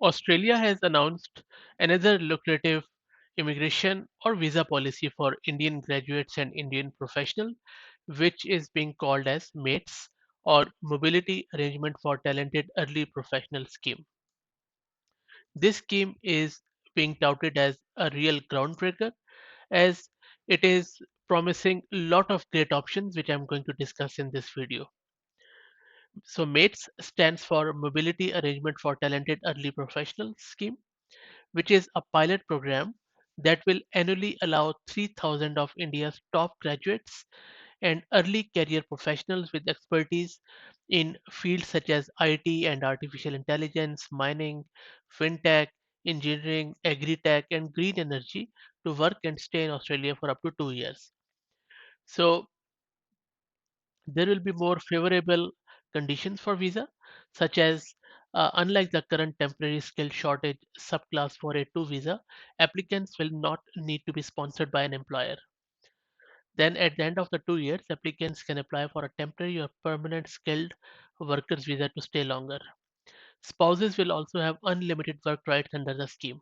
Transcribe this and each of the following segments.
Australia has announced another lucrative immigration or visa policy for Indian graduates and Indian professionals, which is being called as MATES or Mobility Arrangement for Talented Early Professional Scheme. This scheme is being touted as a real groundbreaker as it is promising a lot of great options which I'm going to discuss in this video. So MATES stands for Mobility Arrangement for Talented Early Professional Scheme, which is a pilot program that will annually allow 3,000 of India's top graduates and early career professionals with expertise in fields such as IT and artificial intelligence, mining, fintech, engineering, agri-tech, and green energy to work and stay in Australia for up to 2 years. So there will be more favorable conditions for visa, such as unlike the current temporary skill shortage subclass 482 visa, applicants will not need to be sponsored by an employer. Then at the end of the 2 years, applicants can apply for a temporary or permanent skilled workers visa to stay longer. Spouses will also have unlimited work rights under the scheme.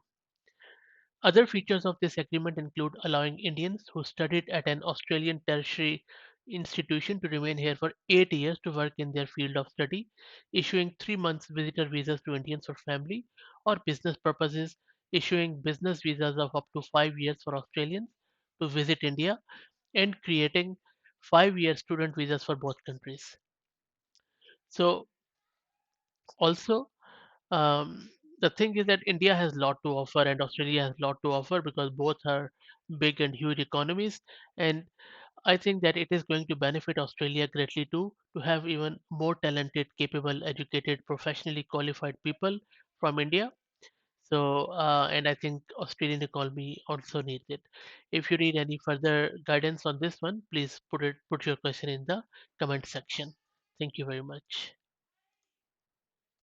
Other features of this agreement include allowing Indians who studied at an Australian tertiary institution to remain here for 8 years to work in their field of study, issuing 3 months visitor visas to Indians for family or business purposes, issuing business visas of up to 5 years for Australians to visit India, and creating 5 year student visas for both countries. So, also, the thing is that India has a lot to offer and Australia has a lot to offer because both are big and huge economies. And I think that it is going to benefit Australia greatly too to have even more talented, capable, educated, professionally qualified people from India. So, and I think Australian economy also needs it. If you need any further guidance on this one, please put your question in the comment section. Thank you very much.